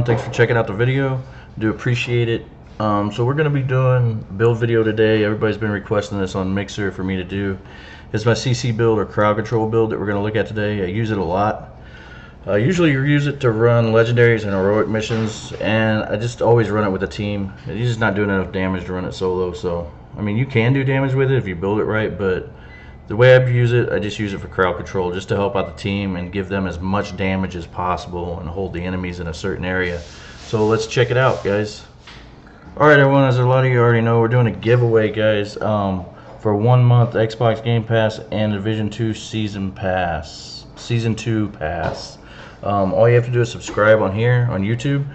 Thanks for checking out the video. Do appreciate it. So we're going to be doing build video today. Everybody's been requesting this on Mixer for me to do. It's my CC build or crowd control build that we're going to look at today. I use it a lot. Usually you use it to run legendaries and heroic missions, and I just always run it with a team. You're just not doing enough damage to run it solo. So I mean, you can do damage with it if you build it right, but the way I use it, I just use it for crowd control, just to help out the team and give them as much damage as possible and hold the enemies in a certain area. So let's check it out, guys. Alright everyone, as a lot of you already know, we're doing a giveaway, guys, for 1 month Xbox Game Pass and Division 2 Season 2 Pass. All you have to do is subscribe on here on YouTube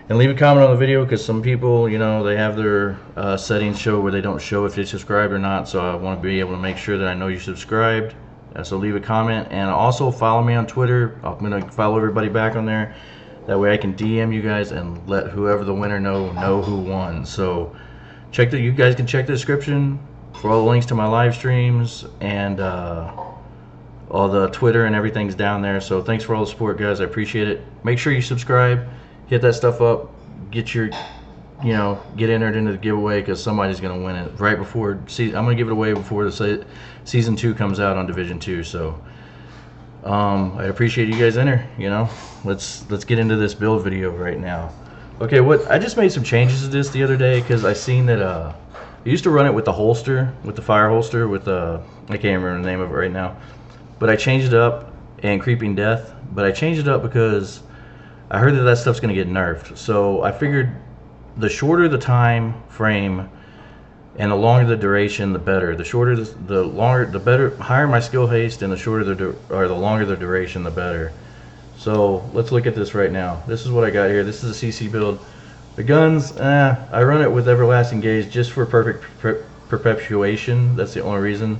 and leave a comment on the video, because some people, you know, they have their settings show where they don't show if they subscribed or not. So I want to be able to make sure that I know you subscribed. So leave a comment, and also follow me on Twitter. I'm going to follow everybody back on there. That way I can DM you guys and let whoever the winner know who won. So you guys can check the description for all the links to my live streams, and all the Twitter and everything's down there. So thanks for all the support, guys. I appreciate it. Make sure you subscribe. Hit that stuff up, get entered into the giveaway, because somebody's going to win it right before I'm going to give it away before the season 2 comes out on Division 2. So I appreciate you guys let's get into this build video right now. Okay, I just made some changes to this the other day, because I seen that I used to run it with the holster, with the fire holster, with I can't remember the name of it right now, but I changed it up, and Creeping Death, but I changed it up because I heard that stuff's going to get nerfed. So I figured the shorter the time frame and the longer the duration, the better. The better, higher my skill haste, and the longer the duration, the better. So let's look at this right now. This is what I got here. This is a CC build. The guns, I run it with Everlasting Gaze just for perfect perpetuation. That's the only reason.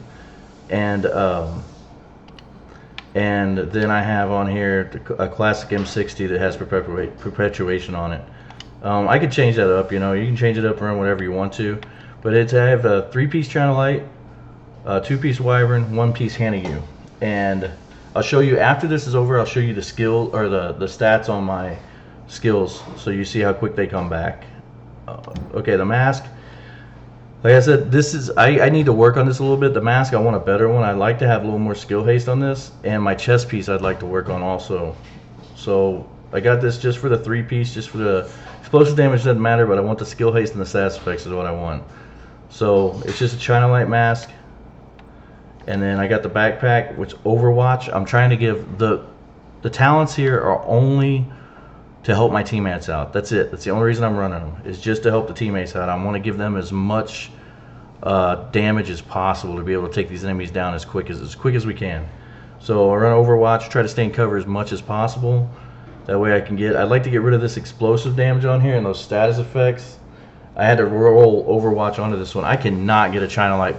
And then I have on here a classic M60 that has perpetuation on it. I could change that up, you can change it up and run whatever you want to. But I have a 3-piece China Light, 2-piece Wyvern, 1-piece Hanagu. And I'll show you, after this is over, I'll show you the skill, or the stats on my skills, so you see how quick they come back. Okay, the mask. Like I said, I need to work on this a little bit. The mask, I want a better one. I'd like to have a little more skill haste on this, and my chest piece I'd like to work on also. So I got this just for the 3-piece, just for the explosive damage doesn't matter, but I want the skill haste and the stats effects is what I want. So it's just a China Light mask, and then I got the backpack, which Overwatch. I'm trying to give the talents here are only to help my teammates out. That's it. That's the only reason I'm running them, is just to help the teammates out. I want to give them as much damage as possible to be able to take these enemies down as quick as we can. So I run Overwatch, try to stay in cover as much as possible. That way I'd like to get rid of this explosive damage on here and those status effects. I had to roll Overwatch onto this one. I cannot get a China Light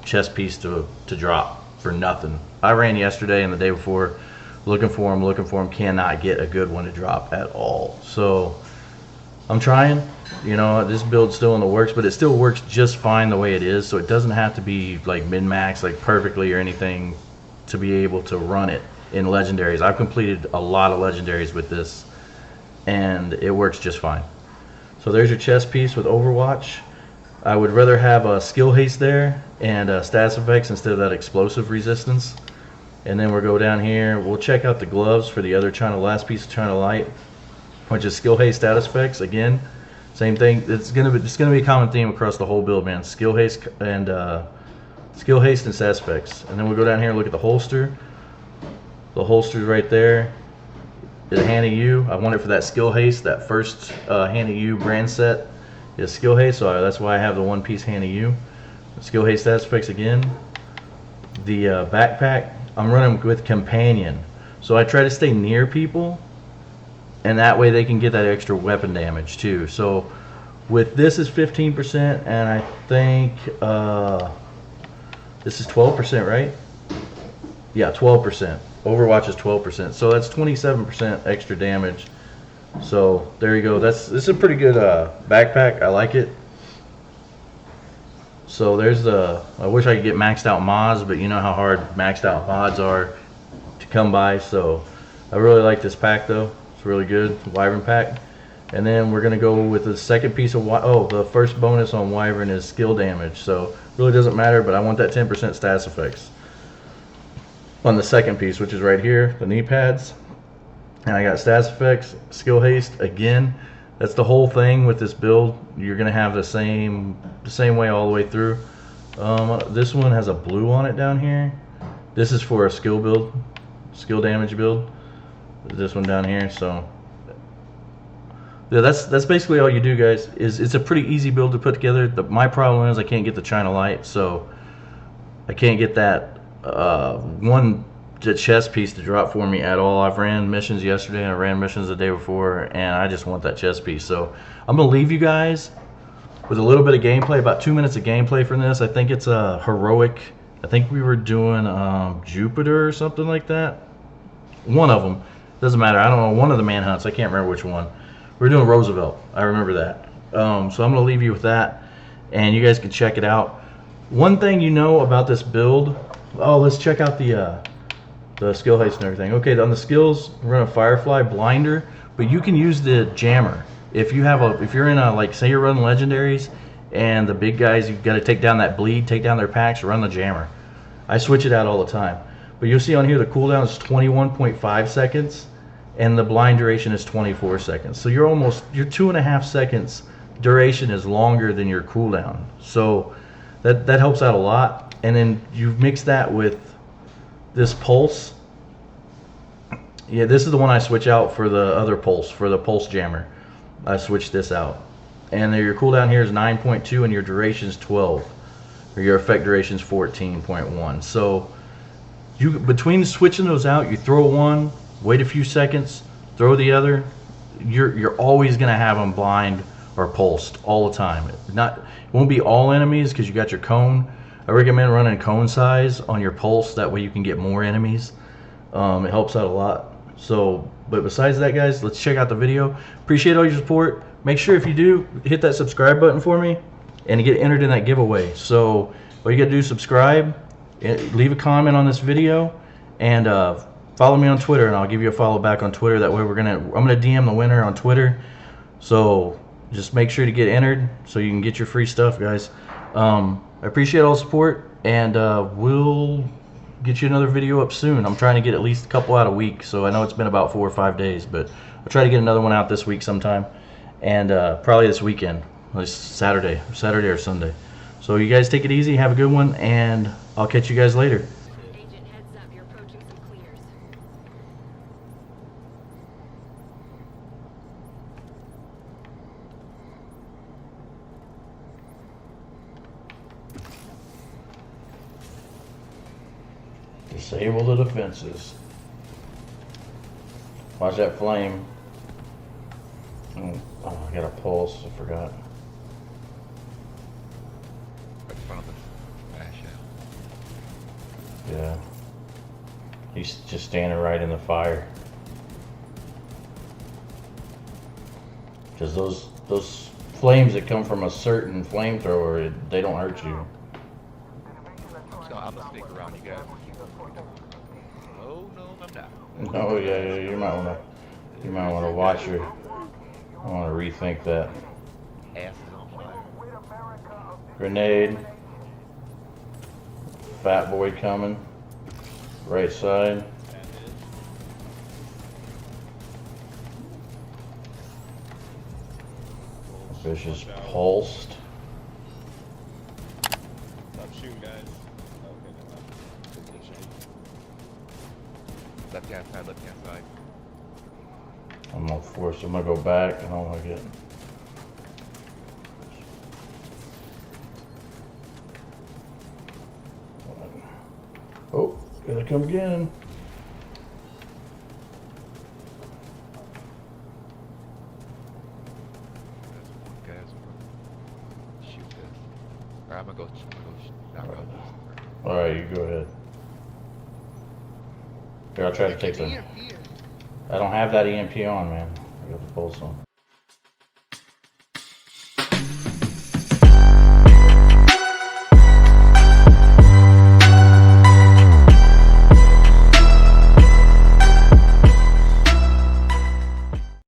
chest piece to drop for nothing. I ran yesterday and the day before, looking for them, cannot get a good one to drop at all. So I'm trying. This build's still in the works, but it still works just fine the way it is. So it doesn't have to be like min-max, like perfectly or anything, to be able to run it in legendaries. I've completed a lot of legendaries with this, and it works just fine. So there's your chest piece with Overwatch. I would rather have a skill haste there and stats effects instead of that explosive resistance. And then we'll go down here. We'll check out the gloves for the other last piece of China Light, which is skill haste, status effects. Again, same thing. It's gonna be a common theme across the whole build, man. Skill haste and status effects. And then we'll go down here and look at the holster. The holster's right there. Is a Hanagu. I want it for that skill haste. That first Hanagu brand set is skill haste, so that's why I have the 1-piece Hanagu. Skill haste, status effects again. The backpack, I'm running with Companion, so I try to stay near people, and that way they can get that extra weapon damage too. So with this is 15%, and I think this is 12%, right? Yeah, 12%. Overwatch is 12%, so that's 27% extra damage. So there you go. This is a pretty good backpack. I like it. So there's I wish I could get maxed out mods, but you know how hard maxed out mods are to come by. So I really like this pack though. It's really good. Wyvern pack. And then we're gonna go with the second piece of the first bonus on Wyvern is skill damage. So really doesn't matter, but I want that 10% stats effects on the second piece, which is right here, the knee pads. And I got stats effects, skill haste again. That's the whole thing with this build. You're gonna have the same way all the way through. This one has a blue on it down here. This is for a skill build, skill damage build. This one down here. So yeah, that's basically all you do, guys. It's a pretty easy build to put together. My problem is I can't get the China Light, so I can't get that the chest piece to drop for me at all. I've ran missions yesterday and I ran missions the day before, and I just want that chest piece. So I'm gonna leave you guys with a little bit of gameplay, about 2 minutes of gameplay from this. I think it's a heroic. I think we were doing Jupiter or something like that. One of them, doesn't matter. I don't know, one of the manhunts. I can't remember which one. We're doing Roosevelt. I remember that. So I'm gonna leave you with that, and you guys can check it out. One thing you know about this build. Oh, let's check out the skill heights and everything. Okay, on the skills, we're gonna Firefly Blinder, but you can use the Jammer. If you're in a, like, say you're running legendaries, and the big guys, you've got to take down that bleed, take down their packs, run the Jammer. I switch it out all the time. But you'll see on here the cooldown is 21.5 seconds, and the blind duration is 24 seconds. So your 2.5 seconds duration is longer than your cooldown. So that helps out a lot. And then you mix that with this pulse. Yeah, this is the one I switch out for the other pulse, for the pulse jammer. I switched this out. And your cooldown here is 9.2 and your duration is 12. Or your effect duration is 14.1. So between switching those out, you throw one, wait a few seconds, throw the other, you're always gonna have them blind or pulsed all the time. It won't be all enemies because you got your cone. I recommend running cone size on your pulse, that way you can get more enemies. It helps out a lot. So, but besides that, guys, let's check out the video. Appreciate all your support. Make sure, if you do, hit that subscribe button for me and get entered in that giveaway. So all you gotta do is subscribe, leave a comment on this video, and follow me on Twitter, and I'll give you a follow back on Twitter. That way I'm gonna DM the winner on Twitter. So just make sure to get entered so you can get your free stuff, guys. I appreciate all the support, and we'll get you another video up soon. I'm trying to get at least a couple out a week, so I know it's been about 4 or 5 days, but I'll try to get another one out this week sometime, and probably this weekend, like Saturday or Sunday. So you guys take it easy, have a good one, and I'll catch you guys later. Agent, heads up, you're approaching some clears. Disable the defenses. Watch that flame. Oh, I got a pulse, I forgot. Right in front of us. Bash out. Yeah. He's just standing right in the fire. Because those flames that come from a certain flamethrower, they don't hurt you. I'm gonna stick around you guys. Oh no, I'm not. Oh yeah, you might wanna watch your. I wanna rethink that. Ass is on fire. Grenade. Fat boy coming. Right side. Fish is pulsed. Stop shooting, guys. Okay, never mind. Just get shooting. Left hand side, left hand side. I'm gonna go back. I don't wanna get. Oh, gotta come again. Guys, shoot this. Alright, I'm gonna go knock out this. Alright, you go ahead. Here, I'll try to take some. I don't have that EMP on, man. I got the pulse on.